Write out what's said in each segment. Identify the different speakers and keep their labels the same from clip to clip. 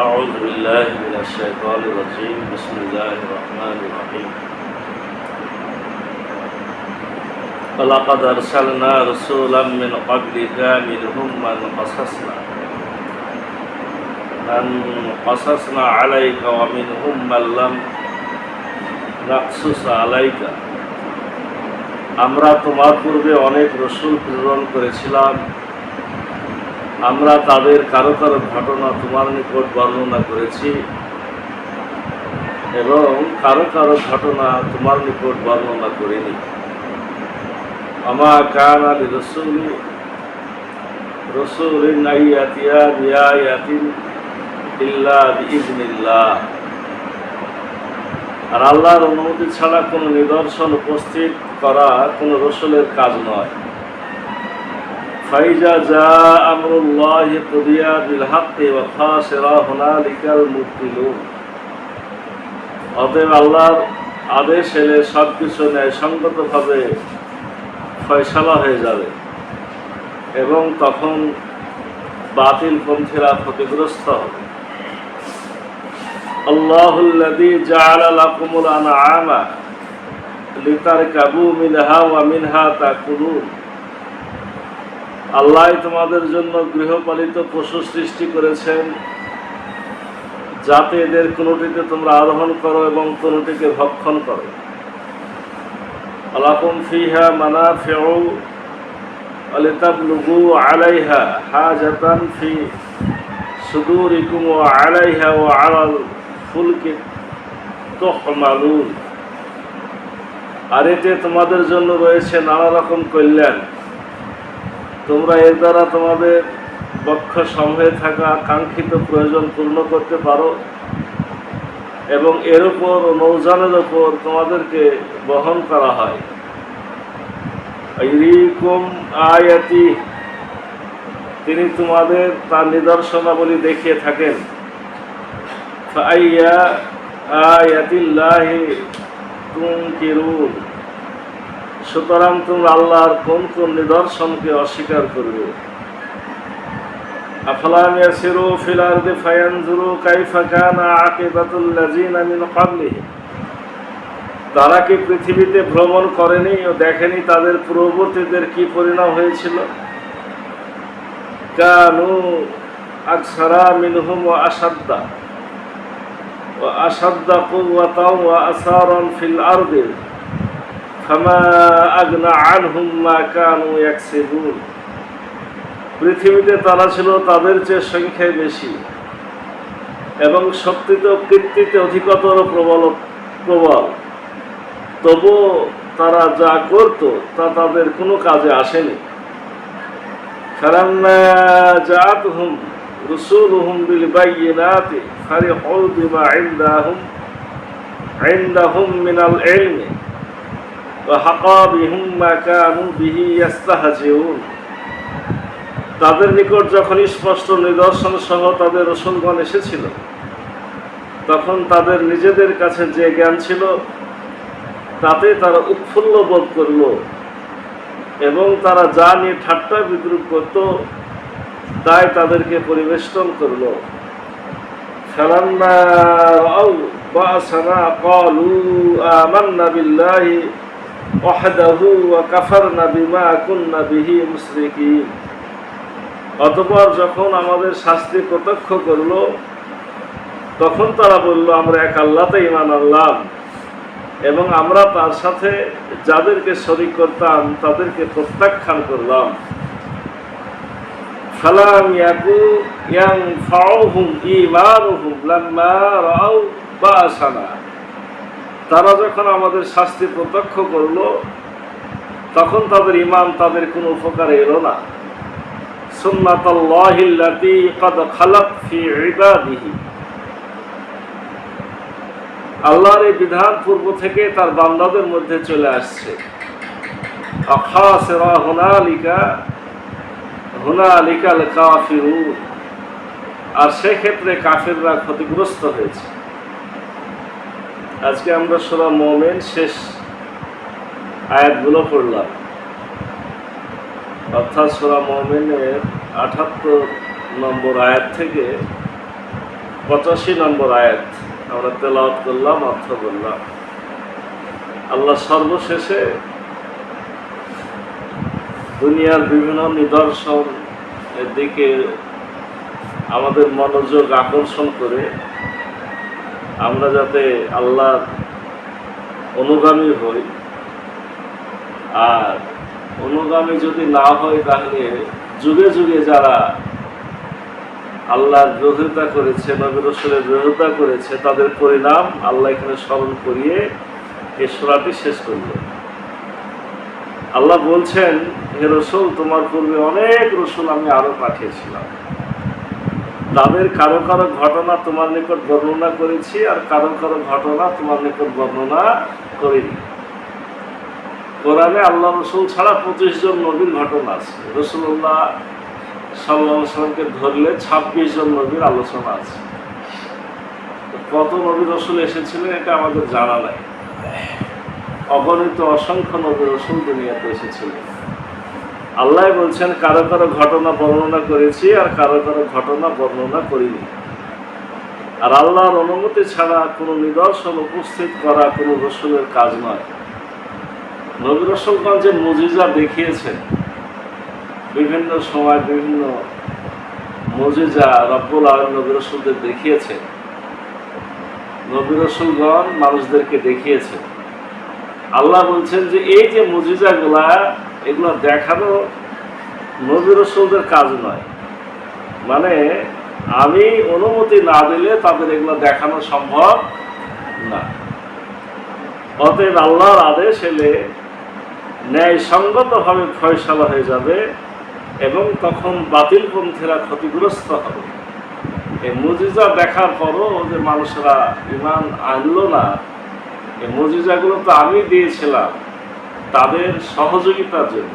Speaker 1: أعوذ بالله من الشيطان الرجيم بسم الله الرحمن الرحيم ولقد أرسلنا رسولا من قبلك منهم من قصصنا عليك ومنهم من لم نقصص عليك আমরা তোমার পূর্বে অনেক রসুল প্রেরণ করেছিলাম। আমরা তাদের কারো কারো ঘটনা তোমার নিকট বর্ণনা করেছি এবং কারো কারো ঘটনা তোমার নিকট বর্ণনা করিনি। আমা কানা লিরাসূলিন আইয়াতিয়া বিআয়াতিন ইল্লা বিইজনিল্লাহ। আর আল্লাহর অনুমতি ছাড়া কোনো নিদর্শন উপস্থিত করা কোনো রসুলের কাজ নয়। ফাইজা জা আমরুল্লাহি কুদিয়া বিল হাক্কি ওয়া খাসিরা হুনালিকাল মুবতিলুন। অতএব আল্লাহর আদেশ এলে সব কিছু ন্যায়সঙ্গতভাবে ফয়সালা হয়ে যাবে এবং তখন বাতিলপন্থীরা ক্ষতিগ্রস্ত হবে। আল্লাহুল্লাযী জাআলা লাকুমুল আনআমা লিতারকাবু মিনহা ওয়া মিনহা তাকুলুন। আল্লাহ তোমাদের জন্য গৃহপালিত পশু সৃষ্টি করেছেন যাতে এদের কোনোটিতে তোমরা আরোহণ করো এবং কোনোটিকে ভক্ষণ করো। লাকুম ফিহা মানাফিউ ওয়া লিতাবলুগু আলাইহা হাজাতান ফি সুদুরিকুম ওয়া আলাইহা ওয়া আলাল ফুলকি তুহমালুন। আর এতে তোমাদের জন্য রয়েছে নানা রকম কল্যাণ। তোমরা এর দ্বারা তোমাদের বক্ষ সমূহে থাকা কাঙ্ক্ষিত প্রয়োজন পূর্ণ করতে পারো এবং এর উপর নৌযানের উপর তোমাদেরকে বহন করা হয়। ইরিকুম আয়াতি, তিনি তোমাদের তার নিদর্শনাবলী দেখিয়ে থাকেন। ফাআইয়া আয়াতিল্লাহি তুনকিরুন। সুতরাং তোমরা আল্লাহর কোন কোন নিদর্শনকে অস্বীকার করবে? আফালাম ইয়াসিরু ফিল আরদি ফায়ানজুরু কাইফা কানা আকিবাতুল লাযিনা মিন ক্বাবলিহিম। তারা কি পৃথিবীতে ভ্রমণ করেনি ও দেখেনি তাদের পূর্ববর্তীদের কি পরিণাম হয়েছিল? কানু আকসারা মিনহুম ওয়া আশাদ্দা কুওয়াতাও ওয়া আসারান ফিল আরদি ফামা আগনা আনহুম মা কানু ইয়াকসিবুন। পৃথিবীতে তারা ছিল তাদের চেয়ে সংখ্যায় বেশি এবং শক্তিতে কীর্তিতে অধিকতর প্রবল। তবু তারা যা করত তা তাদের কোনো কাজে আসেনি। ফালাম্মা জাআতহুম রুসুলুহুম বিল বায়িনাতি ফারিহু বিমা ইনদাহুম মিনাল ইলমি ওয়া হাকা বিহিম মা কানু বিহি ইস্তাহজিউন। তাদের নিকট যখন স্পষ্ট নিদর্শন সহ তাদের রসুলগণ এসেছিল তখন তাদের নিজেদের কাছে যে জ্ঞান ছিল তাতে তারা উৎফুল্ল বোধ করল এবং তারা যা নিয়ে ঠাট্টা বিদ্রুপ করত তাই তাদেরকে পরিবেষ্টন করল। ফালাম্মা রাআউ বা'সানা ক্বালু আমান্না বিল্লাহি ওয়াহদাহু ওয়া কাফারনা বিমা কুননা বিহি মুশরিকিন। অতঃপর যখন আমাদের শাস্তি প্রত্যক্ষ করল তখন তারা বলল, আমরা এক আল্লাহতে ঈমান আনলাম এবং আমরা তার সাথে যাদেরকে শরীক করতাম তাদেরকে প্রত্যাখ্যান করলাম। ফালাম ইয়াকু ইয়ানফাউহুম ঈমানুহুম লাম্মা রাআউ বা'সানা। তারা যখন আমাদের শাস্তি প্রত্যক্ষ করল তখন তাদের ঈমান তাদের কোনো উপকারে এলো না। সুন্নাতাল্লাহিল্লাতী ক্বাদ খালাত ফী ইবাদিহি। আল্লাহর এই বিধান পূর্ব থেকে তার বান্দাদের মধ্যে চলে আসছে। আখাসিরা হুনালিকাল কাফিরুন। আর সেক্ষেত্রে কাফিররা ক্ষতিগ্রস্ত হয়েছে। আজকে আমরা সূরা মুমিন শেষ আয়াতগুলো পড়লাম, অর্থাৎ সূরা মুমিনের ৭৮ নম্বর আয়াত থেকে 85 নম্বর আয়াত আমরা তেলাওয়াত করলাম, অর্থ বললাম। আল্লাহ সর্বশেষে দুনিয়ার বিভিন্ন নিদর্শন এর দিকে আমাদের মনোযোগ আকর্ষণ করে আমরা যাতে আল্লাহর অনুগামী হই, আর অনুগামী যদি না হয় তাহলে যুগে যুগে যারা আল্লাহর বিরোধিতা করেছে, নবী রাসূলের বিরোধিতা করেছে, তাদের পরিণাম আল্লাহ এখানে স্মরণ করিয়ে এই সূরাটি শেষ করল। আল্লাহ বলছেন, হে রাসূল, তোমার পূর্বে অনেক রাসূল আমি আরো পাঠিয়েছিলাম, তাদের কারো কারো ঘটনা তোমার নিকট বর্ণনা করেছি, আর কারো কারো ঘটনা তোমার নিকট বর্ণনা করিনি। কোরআনে আল্লাহ রাসূল ছাড়া 25 জন নবীর ঘটনা আছে। রাসূলুল্লাহ সাল্লাল্লাহু আলাইহি ওয়াসাল্লামকে ধরলে 26 জন নবীর আলোচনা আছে। কত নবী রাসূল এসেছিলেন এটা আমাদের জানা নাই। অগণিত অসংখ্য নবী রাসূল দুনিয়াতে এসেছিলেন। আল্লাহ বলছেন, কারো কারো ঘটনা বর্ণনা করেছি আর কারো কারো ঘটনা বর্ণনা করিনি। আর আল্লাহর অনুমতি ছাড়া কোনো নিদর্শন উপস্থিত করা কোনো রাসূলের কাজ নয়। নবী রাসূলগণ যে মুজিজা দেখিয়েছেন, বিভিন্ন সময় বিভিন্ন মুজিজা রব্বুল আলামিন নবী রাসূলদের দেখিয়েছেন। নবী রাসূলগণ মানুষদেরকে দেখিয়েছেন। আল্লাহ বলছেন যে এই যে মুজিজাগুলা, এগুলো দেখানো নবী রাসূলদের কাজ নয়। মানে আমি অনুমতি না দিলে তাদের এগুলো দেখানো সম্ভব না। অতএব আল্লাহর আদেশ এলে ন্যায়সঙ্গতভাবে ফয়সালা হয়ে যাবে এবং তখন বাতিলপন্থীরা ক্ষতিগ্রস্ত হবে। এই মুজিজা দেখার পরও যে মানুষেরা ঈমান আনলো না, এই মুজিজাগুলো তো আমি দিয়েছিলাম তাদের সহযোগিতার জন্য,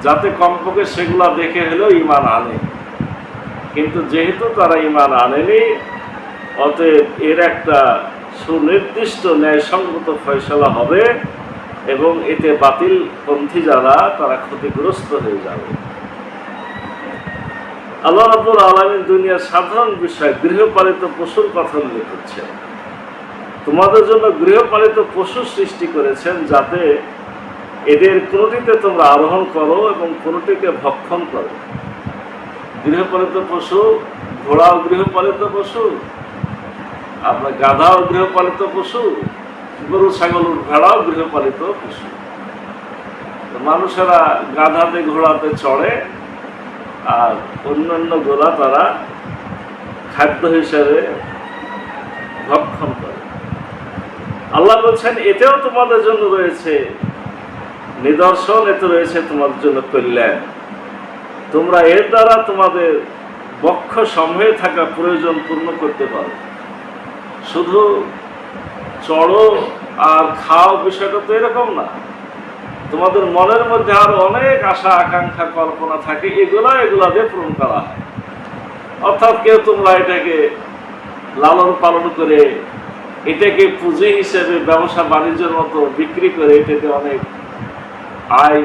Speaker 1: যাতে কমপক্ষে সেগুলা দেখে হলেও ঈমান আনে। কিন্তু যেহেতু তারা ঈমান আনেনি, অতএব এর একটা সুনির্দিষ্ট ন্যায়সঙ্গত ফয়সালা হবে এবং এতে বাতিলপন্থী যারা তারা ক্ষতিগ্রস্ত হয়ে যাবে। আল্লাহ রাব্বুল আলামিন দুনিয়ার সাধারণ বিষয় গৃহপালিত পশুর কথা উল্লেখ করছেন। তোমাদের জন্য গৃহপালিত পশু সৃষ্টি করেছেন যাতে এদের কোনোটিতে তোমরা আরোহণ করো এবং কোনোটিকে ভক্ষণ করো। গৃহপালিত পশু, ঘোড়াও গৃহপালিত পশু, আপনার গাধাও গৃহপালিত পশু, গরু ছাগল ভেড়াও গৃহপালিত পশু। মানুষেরা গাধাতে ঘোড়াতে চড়ে আর অন্যান্য গোলা তারা খাদ্য হিসেবে ভক্ষণ করে। আল্লাহ বলছেন, এতেও তোমাদের জন্য রয়েছে নিদর্শন, এতে রয়েছে তোমাদের জন্য কল্যাণ। তোমরা এর দ্বারা তোমাদের বক্ষ সমূহে থাকা প্রয়োজন পূর্ণ করতে পারো। শুধু চড়ো আর খাও বিষয়টা তো এরকম না। তোমাদের মনের মধ্যে আরো অনেক আশা আকাঙ্ক্ষা কল্পনা থাকে, এগুলা দিয়ে পূরণ করা হয়। অর্থাৎ কেউ তোমরা এটাকে লালন পালন করে, এটাকে পুঁজি হিসেবে ব্যবসা বাণিজ্যের মতো বিক্রি করে, এটাকে অনেক আয়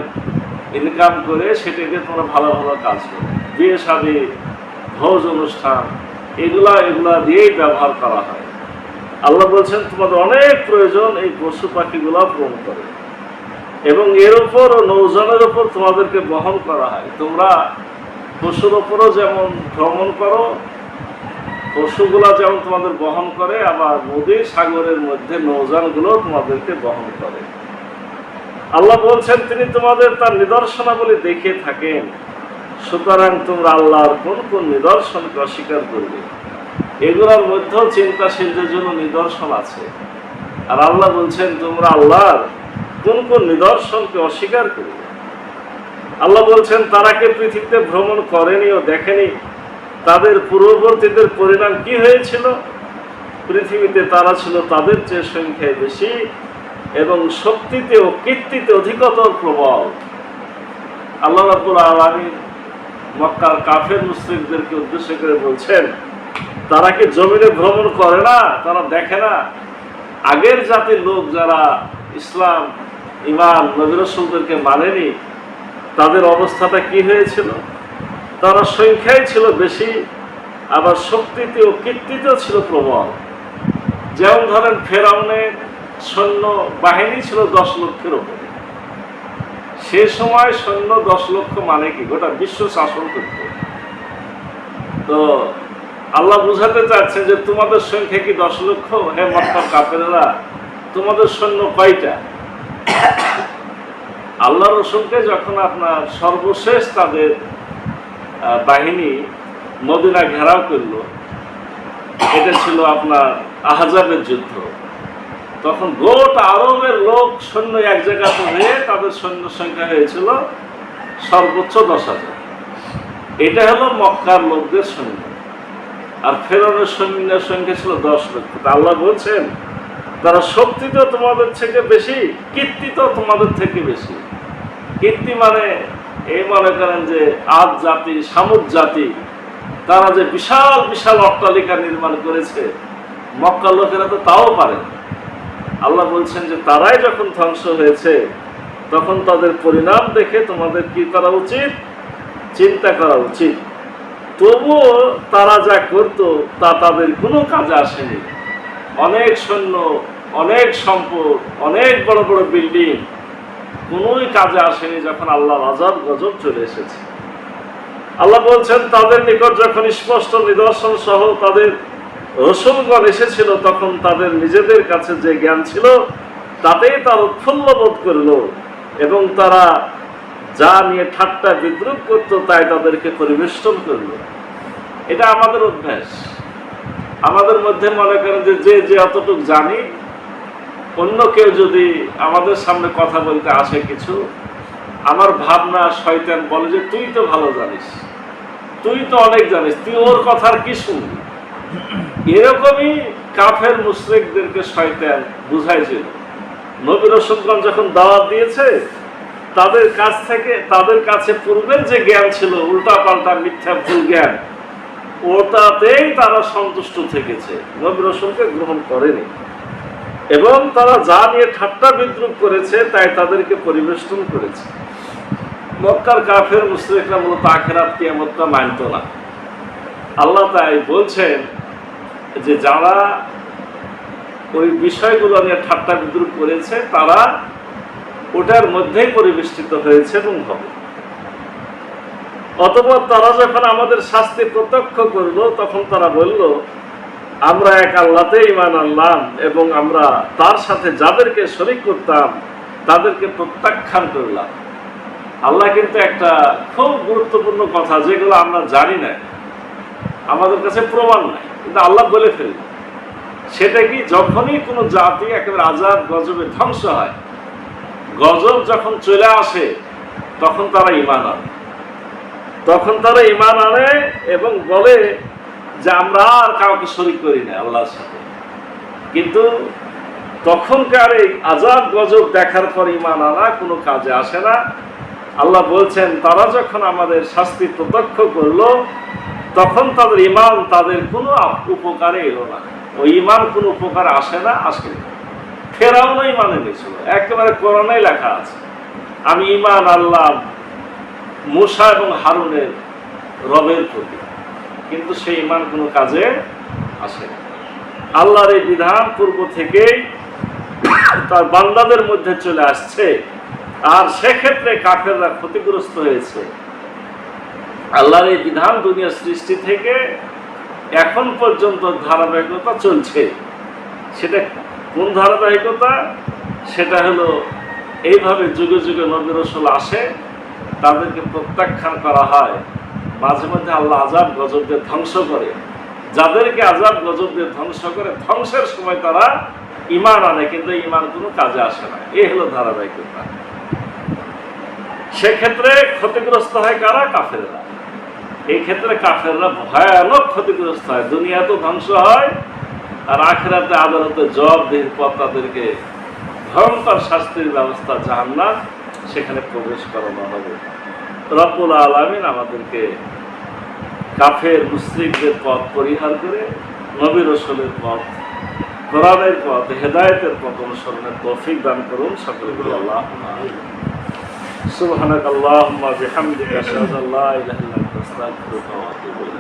Speaker 1: ইনকাম করে সেটাকে তোমরা ভালো ভালো কাজ করো। বিয়ে শাদী, ভোজ অনুষ্ঠান, এগুলা দিয়েই ব্যবহার করা হয়। আল্লাহ বলছেন, তোমাদের অনেক প্রয়োজন এই পশু পাখিগুলা পূরণ করে এবং এর উপর ও নৌযানের উপর তোমাদেরকে বহন করা হয়। তোমরা পশুর উপরও যেমন ভ্রমণ করো, পশুগুলা যেমন তোমাদের বহন করে, আবার নদী সাগরের মধ্যে নৌযানগুলো তোমাদেরকে বহন করে। আল্লাহ বলছেন, তিনি তোমাদের তার নিদর্শনাবলী দেখিয়ে থাকেন, সুতরাং তোমরা আল্লাহর কোন কোন নিদর্শনকে অস্বীকার করবে? এগুলোর মধ্যেও চিন্তাশীলদের জন্য নিদর্শন আছে। আর আল্লাহ বলছেন, তোমরা আল্লাহর কোন কোন নিদর্শনকে অস্বীকার করবে? আল্লাহ বলছেন, তারা কি পৃথিবীতে ভ্রমণ করেনি ও দেখেনি তাদের পূর্ববর্তীদের পরিণাম কি হয়েছিল? পৃথিবীতে তারা ছিল তাদের চেয়ে সংখ্যায় বেশি এবং শক্তিতে ও কীর্তিতে অধিকতর প্রবল। আল্লাহ রাব্বুল আলামিন মক্কার কাফের মুশরিকদেরকে উদ্দেশ্য করে বলছেন, তারা কি জমিনে ভ্রমণ করে না? তারা দেখে না আগের জাতির লোক যারা ইসলাম, ঈমান, নবী রাসূলদেরকে মানেনি, তাদের অবস্থাটা কি হয়েছিল? তারা সংখ্যায় ছিল বেশি আবার শক্তিতে ও কীর্তিতেও ছিল প্রবল। যেমন ধরেন ফেরাউনের সৈন্য বাহিনী ছিল 10 লক্ষের উপরে। সে সময় সৈন্য 10 লক্ষ মানে কি গোটা বিশ্ব শাসন করত। তো আল্লাহ বুঝাতে চাচ্ছেন যে তোমাদের সংখ্যা কি 10 লক্ষ? হে মক্কার কাফেররা, তোমাদের সৈন্য কয়টা? আল্লাহ রসুলকে যখন আপনার সর্বশেষ তাদের বাহিনী মদিনা ঘেরাও করলো, এটা ছিল আপনার আহজাবের যুদ্ধ। তখন গোটা আরবের লোক সৈন্য এক জায়গাতে হয়ে তাদের সৈন্য সংখ্যা হয়েছিল সর্বোচ্চ 10,000। এটা হলো মক্কার লোকদের সৈন্য। আর ফেরাউনের সৈন্যের সংখ্যা ছিল 10 লক্ষ। আল্লাহ বলছেন তারা শক্তিতে তোমাদের থেকে বেশি, কীর্তিতেও তোমাদের থেকে বেশি। কীর্তি মানে এই মনে করেন যে আদ জাতি, সামুদ জাতি, তারা যে বিশাল বিশাল অট্টালিকা নির্মাণ করেছে, মক্কার লোকেরা তো তাও পারে। আল্লাহ বলছেন যে তারাই যখন ধ্বংস হয়েছে তখন তাদের পরিণাম দেখে তোমাদের কি করা উচিত? চিন্তা করা উচিত। তবুও তারা যা করত তা তাদের কোনো কাজে আসেনি। অনেক সৈন্য, অনেক সম্পদ, অনেক বড় বড় বিল্ডিং, কোনোই কাজে আসেনি যখন আল্লাহর আযাব গজব চলে এসেছে। আল্লাহ বলছেন তাদের নিকট যখন স্পষ্ট নিদর্শন সহ তাদের রসুলগণ এসেছিল তখন তাদের নিজেদের কাছে যে জ্ঞান ছিল তাতেই তারা উৎফুল্ল বোধ করল এবং তারা যা নিয়ে ঠাট্টা বিদ্রুপ করত তাই তাদেরকে পরিবেষ্টন করল। এটা আমাদের অভ্যাস। আমাদের মধ্যে মনে করেন যে যে অতটুক জানি, অন্য কেউ যদি আমাদের সামনে কথা বলতে আসে কিছু, আমার ভাবনা শয়তান বলে যে তুই তো ভালো জানিস, তুই তো অনেক জানিস, তুই ওর কথার কি শুনবি। এরকমই কাফের মুশরিকদেরকে শয়তান বুঝাইছিল। নবী রাসূলগণ যখন দাওয়াত দিয়েছে তাদের কাছে পূর্বের যে জ্ঞান ছিল উল্টা পাল্টা মিথ্যা ভুল জ্ঞান, ওটাতেই তারা সন্তুষ্ট থেকেছে, নবী রাসূলকে গ্রহণ করেনি। এবং তারা যা নিয়ে ঠাট্টা বিদ্রুপ করেছে তাই তাদেরকে পরিবেষ্টন করেছে। মক্কার কাফের মুশরিকরা মূলত আখিরাত কিয়ামতটা মানত না। আল্লাহ তাই বলছেন যে যারা ওই বিষয়গুলো নিয়ে ঠাট্টা বিদ্রুপ করেছে তারা ওটার মধ্যেই পরিবেষ্টিত হয়েছে এবং হবে। অতঃপর তারা যখন আমাদের শাস্তি প্রত্যক্ষ করলো তখন তারা বলল আমরা এক আল্লাহতে ঈমান আনলাম এবং আমরা তার সাথে যাদেরকে শরীক করতাম তাদেরকে প্রত্যাখ্যান করলাম। আল্লাহ কিন্তু একটা খুব গুরুত্বপূর্ণ কথা, যেগুলো আমরা জানি না, আমাদের কাছে প্রমাণ নাই, কিন্তু আল্লাহ বলে ফেলল। সেটা কি? যখনই কোনো জাতি একেবারে আযাব গজবে ধ্বংস হয়, গজব যখন চলে আসে তখন তারা ঈমান আনে এবং বলে যে আমরা আর কাউকে শরীক করি না আল্লাহর সাথে। কিন্তু তখনকার এই আযাব গজব দেখার পর ঈমান আনা কোনো কাজে আসে না। আল্লাহ বলছেন তারা যখন আমাদের শাস্তি প্রত্যক্ষ করলো তখন তাদের ঈমান তাদের কোনো উপকারে এলো না। ওই ঈমান কোনো উপকারে আসে না, আসে। ফেরাউনও ঈমান এনেছিল, একেবারে কোরআনে লেখা আছে আমি ঈমান আনলাম মূসা এবং হারুনের রবের প্রতি, কিন্তু সেই ঈমান কোনো কাজে আসে না। আল্লাহর এই বিধান পূর্ব থেকেই তার বান্দাদের মধ্যে চলে আসছে, আর সেক্ষেত্রে কাফেররা ক্ষতিগ্রস্ত হয়েছে। আল্লাহর এই বিধান দুনিয়ার সৃষ্টি থেকে এখন পর্যন্ত ধারাবাহিকতা চলছে। সেটা কোন ধারাবাহিকতা? সেটা হলো এইভাবে যুগে যুগে নবী রাসূল আসে, তাদেরকে প্রত্যাখ্যান করা হয়, মাঝে মাঝে আল্লাহ আযাব গজব দিয়ে ধ্বংস করে। যাদেরকে আযাব গজব দিয়ে ধ্বংস করে, ধ্বংসের সময় তারা ঈমান আনে, কিন্তু ঈমান কোনো কাজে আসে না। এই হলো ধারাবাহিকতা। সেক্ষেত্রে ক্ষতিগ্রস্ত হয় কারা? কাফেররা। এই ক্ষেত্রে কাফেররা ভয়ানক ক্ষতিগ্রস্ত হয়, দুনিয়া তো ধ্বংস হয়, আর আখিরাতে আদালতে জবাবদিহির পর তাদেরকে ভয়ঙ্কর শাস্তির ব্যবস্থা জাহান্নাম, সেখানে প্রবেশ করানো হবে। রব্বুল আলামিন আমাদেরকে কাফের মুশরিকদের পথ পরিহার করে নবী রাসূলের পথ, কোরআনের পথ, হেদায়েতের পথ অনুসরণের তৌফিক দান করুন। সকলে বলি আল্লাহুম্মা আমিন। সুবহানাকাল্লাহুম্মা বিহামদিকা আশহাদু আল্লা ইলাহা ইল্লা আনতা আস্তাগফিরুকা ওয়া আতুবু ইলাইক।